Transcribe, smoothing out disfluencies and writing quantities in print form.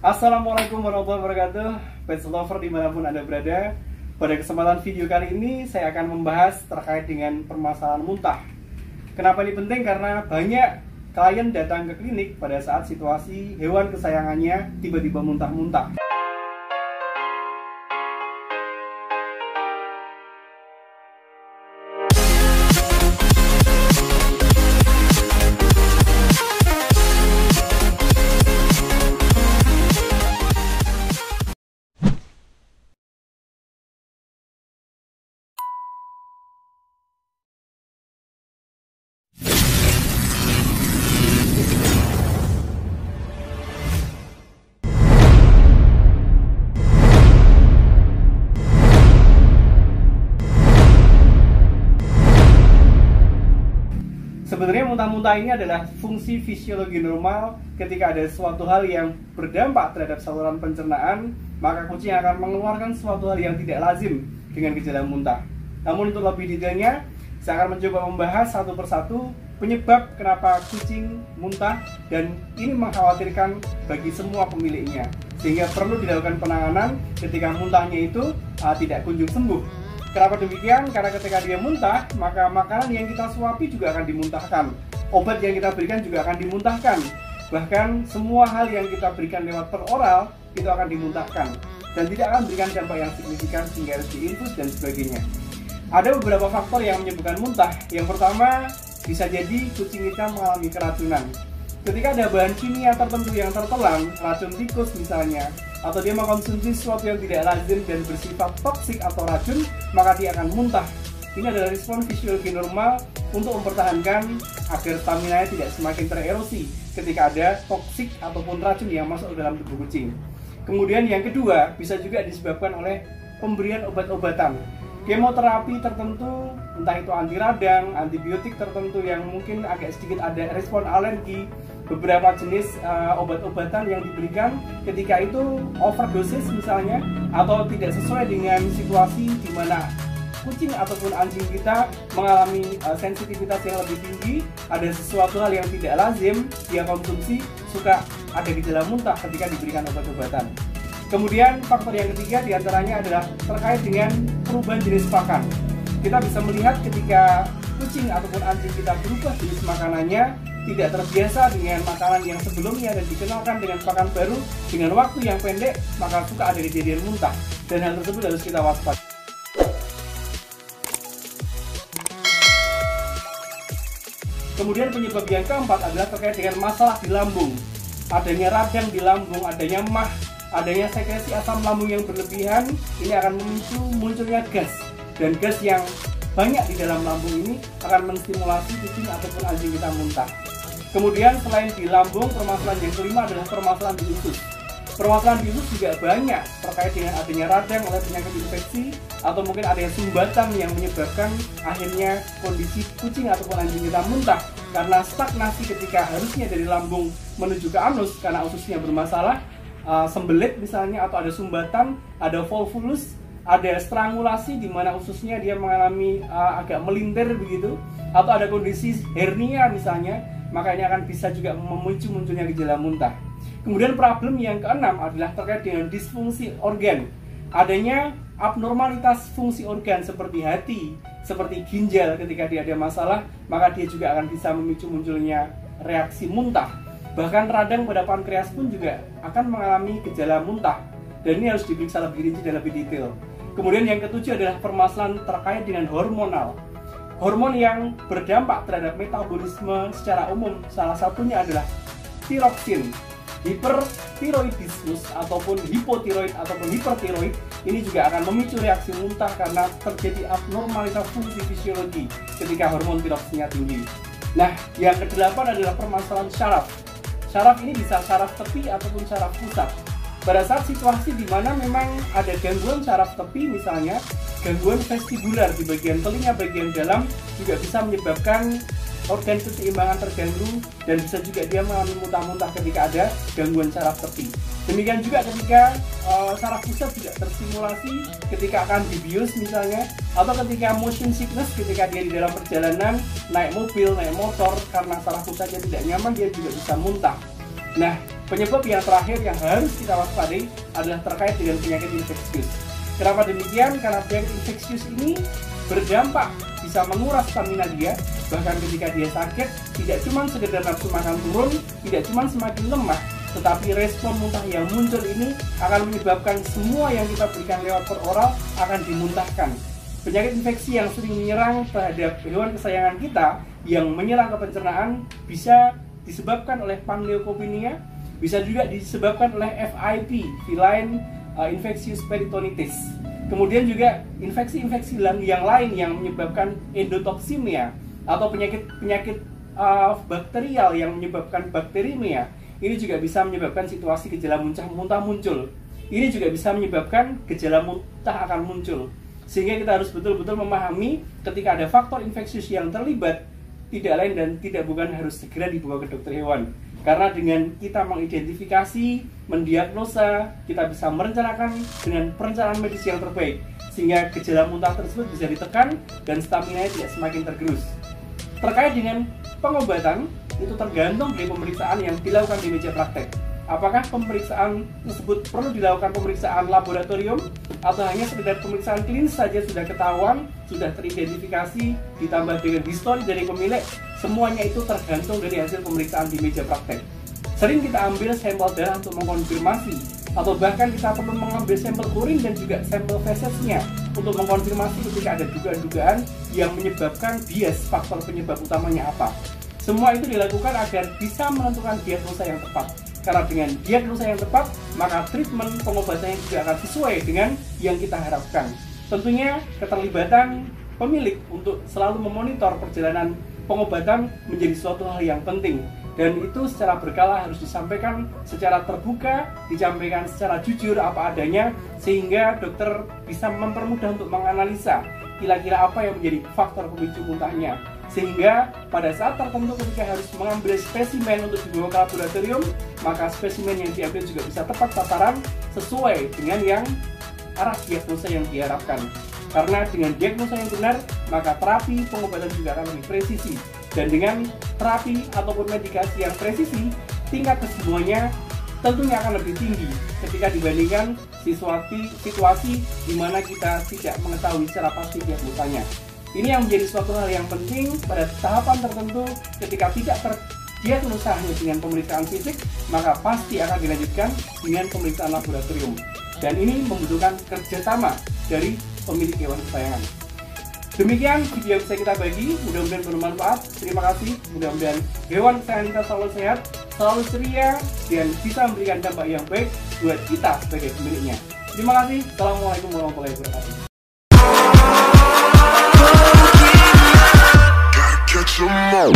Assalamualaikum warahmatullahi wabarakatuh, pet lover dimanapun Anda berada. Pada kesempatan video kali ini saya akan membahas terkait dengan permasalahan muntah. Kenapa ini penting? Karena banyak klien datang ke klinik pada saat situasi hewan kesayangannya tiba-tiba muntah-muntah. Sebenarnya muntah-muntah ini adalah fungsi fisiologi normal. Ketika ada suatu hal yang berdampak terhadap saluran pencernaan, maka kucing akan mengeluarkan suatu hal yang tidak lazim dengan gejala muntah. Namun untuk lebih detailnya, saya akan mencoba membahas satu persatu penyebab kenapa kucing muntah, dan ini mengkhawatirkan bagi semua pemiliknya, sehingga perlu dilakukan penanganan ketika muntahnya itu tidak kunjung sembuh. Kenapa demikian? Karena ketika dia muntah, maka makanan yang kita suapi juga akan dimuntahkan. Obat yang kita berikan juga akan dimuntahkan. Bahkan semua hal yang kita berikan lewat peroral itu akan dimuntahkan. Dan tidak akan memberikan dampak yang signifikan sehingga harus diinfus dan sebagainya. Ada beberapa faktor yang menyebabkan muntah. Yang pertama, bisa jadi kucing kita mengalami keracunan. Ketika ada bahan kimia tertentu yang tertelan, racun tikus misalnya, atau dia mengkonsumsi sesuatu yang tidak lazim dan bersifat toksik atau racun, maka dia akan muntah. Ini adalah respon fisiologi normal untuk mempertahankan agar stamina tidak semakin tererosi ketika ada toksik ataupun racun yang masuk ke dalam tubuh kucing. Kemudian yang kedua, bisa juga disebabkan oleh pemberian obat-obatan. Kemoterapi tertentu, entah itu anti radang, antibiotik tertentu yang mungkin agak sedikit ada respon alergi, beberapa jenis obat-obatan yang diberikan ketika itu overdosis misalnya, atau tidak sesuai dengan situasi di mana kucing ataupun anjing kita mengalami sensitivitas yang lebih tinggi, ada sesuatu hal yang tidak lazim dia konsumsi, suka ada gejala muntah ketika diberikan obat-obatan. Kemudian faktor yang ketiga diantaranya adalah terkait dengan perubahan jenis pakan. Kita bisa melihat ketika kucing ataupun anjing kita berubah jenis makanannya, tidak terbiasa dengan makanan yang sebelumnya dan dikenalkan dengan pakan baru dengan waktu yang pendek, maka suka ada kejadian muntah, dan hal tersebut harus kita waspadai. Kemudian penyebab yang keempat adalah terkait dengan masalah di lambung. Adanya radang di lambung, adanya mah, adanya sekresi asam lambung yang berlebihan, ini akan memicu munculnya gas, dan gas yang banyak di dalam lambung ini akan menstimulasi kucing ataupun anjing kita muntah. Kemudian selain di lambung, permasalahan yang kelima adalah permasalahan di usus. Permasalahan di usus juga banyak terkait dengan adanya radang oleh penyakit infeksi, atau mungkin adanya sumbatan yang menyebabkan akhirnya kondisi kucing ataupun anjing kita muntah karena stagnasi ketika harusnya dari lambung menuju ke anus karena ususnya bermasalah, sembelit misalnya, atau ada sumbatan, ada volvulus, ada strangulasi di mana ususnya dia mengalami agak melintir begitu, atau ada kondisi hernia misalnya, maka ini akan bisa juga memicu munculnya gejala muntah. Kemudian problem yang keenam adalah terkait dengan disfungsi organ. Adanya abnormalitas fungsi organ seperti hati, seperti ginjal, ketika dia ada masalah, maka dia juga akan bisa memicu munculnya reaksi muntah. Bahkan radang pada pankreas pun juga akan mengalami gejala muntah, dan ini harus diperiksa lebih rinci dan lebih detail. Kemudian yang ketujuh adalah permasalahan terkait dengan hormonal. Hormon yang berdampak terhadap metabolisme secara umum, salah satunya adalah tiroksin. Hipertiroidismus ataupun hipotiroid ataupun hipertiroid ini juga akan memicu reaksi muntah karena terjadi abnormalitas fungsi fisiologi ketika hormon tiroksinnya tinggi. Nah, yang kedelapan adalah permasalahan syaraf. Syaraf ini bisa syaraf tepi ataupun syaraf pusat. Pada saat situasi di mana memang ada gangguan syaraf tepi, misalnya gangguan vestibular di bagian telinga bagian dalam, juga bisa menyebabkan organ keseimbangan terganggu, dan bisa juga dia mengalami muntah-muntah ketika ada gangguan syaraf tepi. Demikian juga ketika saraf pusat tidak terstimulasi ketika akan dibius misalnya, atau ketika motion sickness, ketika dia di dalam perjalanan naik mobil, naik motor, karena saraf pusatnya tidak nyaman, dia juga bisa muntah. Nah, Penyebab yang terakhir yang harus kita waspadai adalah terkait dengan penyakit infeksius. Kenapa demikian? Karena penyakit infeksius ini berdampak bisa menguras stamina dia, bahkan ketika dia sakit tidak cuma sekedar nafsu makan turun, tidak cuma semakin lemah, tetapi respon muntah yang muncul ini akan menyebabkan semua yang kita berikan lewat per oral akan dimuntahkan. Penyakit infeksi yang sering menyerang terhadap hewan kesayangan kita yang menyerang ke pencernaan bisa disebabkan oleh Panleukopenia, bisa juga disebabkan oleh FIP, feline infectious peritonitis. Kemudian juga infeksi-infeksi yang lain yang menyebabkan endotoksimia atau penyakit bakterial yang menyebabkan bakterimia. Ini juga bisa menyebabkan situasi gejala muntah muncul. Ini juga bisa menyebabkan gejala muntah akan muncul. Sehingga kita harus betul-betul memahami ketika ada faktor infeksius yang terlibat, tidak lain dan tidak bukan harus segera dibawa ke dokter hewan. Karena dengan kita mengidentifikasi, mendiagnosa, kita bisa merencanakan dengan perencanaan medis yang terbaik, sehingga gejala muntah tersebut bisa ditekan dan stamina tidak semakin tergerus. Terkait dengan pengobatan, itu tergantung dari pemeriksaan yang dilakukan di meja praktek. Apakah pemeriksaan tersebut perlu dilakukan pemeriksaan laboratorium atau hanya sekedar pemeriksaan klinis saja sudah ketahuan, sudah teridentifikasi, ditambah dengan histori dari pemilik, semuanya itu tergantung dari hasil pemeriksaan di meja praktek. Sering kita ambil sampel darah untuk mengkonfirmasi, atau bahkan kita perlu mengambil sampel urin dan juga sampel fesesnya untuk mengkonfirmasi ketika ada dugaan-dugaan yang menyebabkan bias faktor penyebab utamanya apa. Semua itu dilakukan agar bisa menentukan diagnosa yang tepat. Karena dengan diagnosa yang tepat, maka treatment pengobatannya juga akan sesuai dengan yang kita harapkan. Tentunya keterlibatan pemilik untuk selalu memonitor perjalanan pengobatan menjadi suatu hal yang penting. Dan itu secara berkala harus disampaikan secara terbuka, disampaikan secara jujur apa adanya, sehingga dokter bisa mempermudah untuk menganalisa kira-kira apa yang menjadi faktor pemicu muntahnya. Sehingga pada saat tertentu ketika harus mengambil spesimen untuk dibawa ke laboratorium, maka spesimen yang diambil juga bisa tepat sasaran sesuai dengan yang arah diagnosa yang diharapkan. Karena dengan diagnosa yang benar, maka terapi pengobatan juga akan lebih presisi. Dan dengan terapi ataupun medikasi yang presisi, tingkat kesembuhannya tentunya akan lebih tinggi ketika dibandingkan situasi di mana kita tidak mengetahui secara pasti diagnosanya. Ini yang menjadi suatu hal yang penting pada tahapan tertentu. Ketika tidak terdiagnosa hanya dengan pemeriksaan fisik, maka pasti akan dilanjutkan dengan pemeriksaan laboratorium. Dan ini membutuhkan kerjasama dari pemilik hewan kesayangan. Demikian video yang bisa kita bagi, mudah-mudahan bermanfaat. Terima kasih, mudah-mudahan hewan kesayangan kita selalu sehat, selalu ceria, dan bisa memberikan dampak yang baik buat kita sebagai pemiliknya. Terima kasih, Assalamualaikum warahmatullahi wabarakatuh. Catch 'em all.